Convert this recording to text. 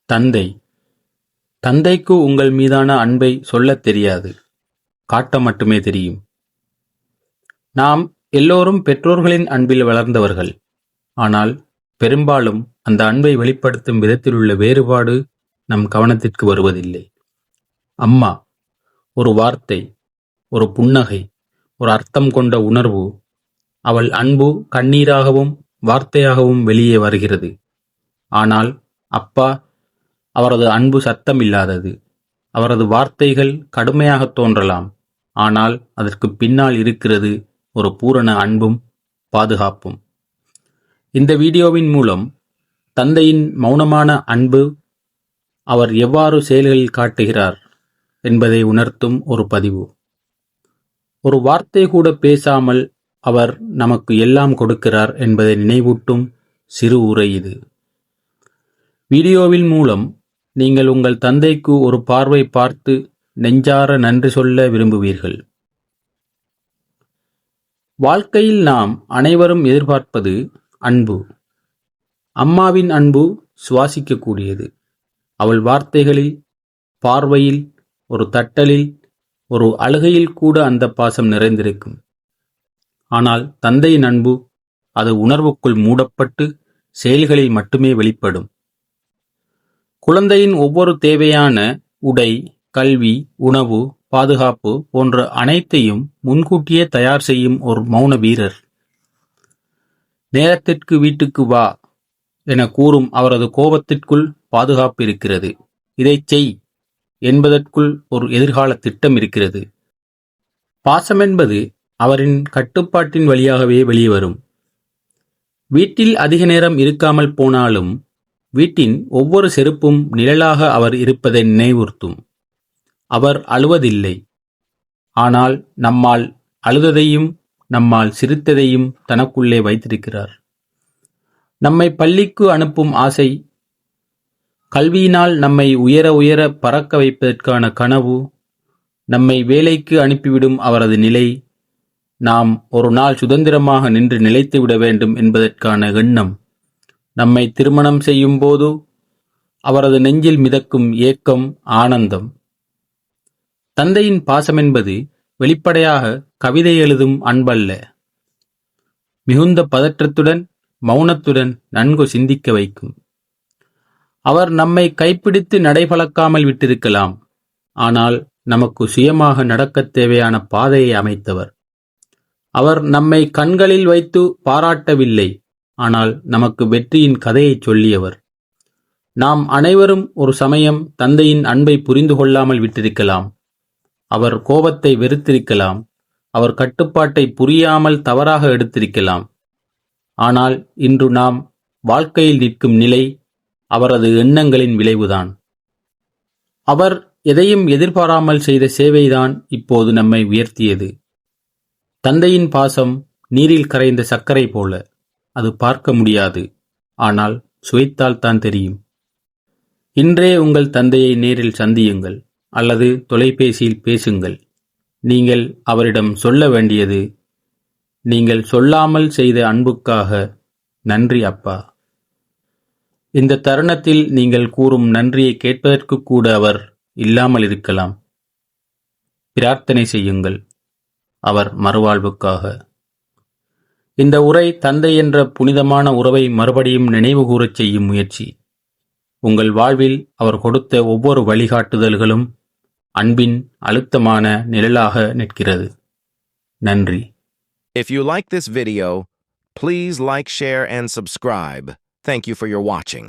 தந்தை. தந்தைக்கு உங்கள் மீதான அன்பை சொல்லத் தெரியாது, காட்ட மட்டுமே தெரியும். நாம் எல்லோரும் பெற்றோர்களின் அன்பில் வளர்ந்தவர்கள். ஆனால் பெரும்பாலும் அந்த அன்பை வெளிப்படுத்தும் விதத்திலுள்ள வேறுபாடு நம் கவனத்திற்கு வருவதில்லை. அம்மா, ஒரு வார்த்தை, ஒரு புன்னகை, ஒரு அர்த்தம் கொண்ட உணர்வு. அவள் அன்பு கண்ணீராகவும் வார்த்தையாகவும் வெளியே வருகிறது. ஆனால் அப்பா, அவரது அன்பு சத்தமில்லாதது. அவரது வார்த்தைகள் கடுமையாகத் தோன்றலாம், ஆனால் அதற்கு பின்னால் இருக்கிறது ஒரு பூரண அன்பும் பாதுகாப்பும். இந்த வீடியோவின் மூலம் தந்தையின் மௌனமான அன்பு அவர் எவ்வாறு செயல்களில் காட்டுகிறார் என்பதை உணர்த்தும் ஒரு பதிவு. ஒரு வார்த்தை கூட பேசாமல் அவர் நமக்கு எல்லாம் கொடுக்கிறார் என்பதை நினைவூட்டும் சிறு உரை இது. வீடியோவின் மூலம் நீங்கள் உங்கள் தந்தைக்கு ஒரு பார்வை பார்த்து நெஞ்சார நன்றி சொல்ல விரும்புவீர்கள். வாழ்க்கையில் நாம் அனைவரும் எதிர்பார்ப்பது அன்பு. அம்மாவின் அன்பு சுவாசிக்கக்கூடியது. அவள் வார்த்தைகளில், பார்வையில், ஒரு தட்டலில், ஒரு அழுகையில் கூட அந்த பாசம் நிறைந்திருக்கும். ஆனால் தந்தையின் அன்பு, அது உணர்வுக்குள் மூடப்பட்டு செயல்களில் மட்டுமே வெளிப்படும். குழந்தையின் ஒவ்வொரு தேவையான உடை, கல்வி, உணவு, பாதுகாப்பு போன்ற அனைத்தையும் முன்கூட்டியே தயார் செய்யும் ஒரு மௌன வீரர். நேரத்திற்கு வீட்டுக்கு வா என கூறும் அவரது கோபத்திற்குள் பாதுகாப்பு இருக்கிறது. இதைச் செய் என்பதற்குள் ஒரு எதிர்கால திட்டம் இருக்கிறது. பாசமென்பது அவரின் கட்டுப்பாட்டின் வழியாகவே வெளிவரும். வீட்டில் அதிக நேரம் இருக்காமல் போனாலும் வீட்டின் ஒவ்வொரு செருப்பும் நிழலாக அவர் இருப்பதை நினைவுறுத்தும். அவர் அழுவதில்லை, ஆனால் நம்மால் அழுததையும் நம்மால் சிரித்ததையும் தனக்குள்ளே வைத்திருக்கிறார். நம்மை பள்ளிக்கு அனுப்பும் ஆசை, கல்வியினால் நம்மை உயர உயர பறக்க வைப்பதற்கான கனவு, நம்மை வேலைக்கு அனுப்பிவிடும் அவரது நிலை, நாம் ஒரு நாள் சுதந்திரமாக நின்று நிலைத்துவிட வேண்டும் என்பதற்கான எண்ணம், நம்மை திருமணம் செய்யும் போது அவரது நெஞ்சில் மிதக்கும் ஏக்கம், ஆனந்தம். தந்தையின் பாசமென்பது வெளிப்படையாக கவிதை எழுதும் அன்பல்ல. மிகுந்த பதற்றத்துடன், மௌனத்துடன் நன்கு சிந்திக்க வைக்கும். அவர் நம்மை கைப்பிடித்து நடைபழக்காமல் விட்டிருக்கலாம், ஆனால் நமக்கு சுயமாக நடக்கத் தேவையான பாதையை அமைத்தவர். அவர் நம்மை கண்களில் வைத்து பாராட்டவில்லை, ஆனால் நமக்கு வெற்றியின் கதையைச் சொல்லியவர். நாம் அனைவரும் ஒரு சமயம் தந்தையின் அன்பை புரிந்து கொள்ளாமல் விட்டிருக்கலாம். அவர் கோபத்தை வெறுத்திருக்கலாம். அவர் கட்டுப்பாட்டை புரியாமல் தவறாக எடுத்திருக்கலாம். ஆனால் இன்று நாம் வாழ்க்கையில் நிற்கும் நிலை அவரது எண்ணங்களின் விளைவுதான். அவர் எதையும் எதிர்பாராமல் செய்த சேவைதான் இப்போது நம்மை உயர்த்தியது. தந்தையின் பாசம் நீரில் கரைந்த சர்க்கரை போல. அது பார்க்க முடியாது, ஆனால் சுவைத்தால்தான் தெரியும். இன்றே உங்கள் தந்தையை நேரில் சந்தியுங்கள் அல்லது தொலைபேசியில் பேசுங்கள். நீங்கள் அவரிடம் சொல்ல வேண்டியது, நீங்கள் சொல்லாமல் செய்த அன்புக்காக நன்றி அப்பா. இந்த தருணத்தில் நீங்கள் கூறும் நன்றியை கேட்பதற்கு கூட அவர் இல்லாமல் இருக்கலாம். பிரார்த்தனை செய்யுங்கள் அவர் மறுவாழ்வுக்காக. இந்த உரை தந்தை என்ற புனிதமான உறவை மறுபடியும் நினைவுகூரச் செய்யும் முயற்சி. உங்கள் வாழ்வில் அவர் கொடுத்த ஒவ்வொரு வழிகாட்டுதல்களும் அன்பின் அழுத்தமான நிழலாக நிற்கிறது. நன்றி. If you like this video, please like, share, and subscribe. Thank you for your watching.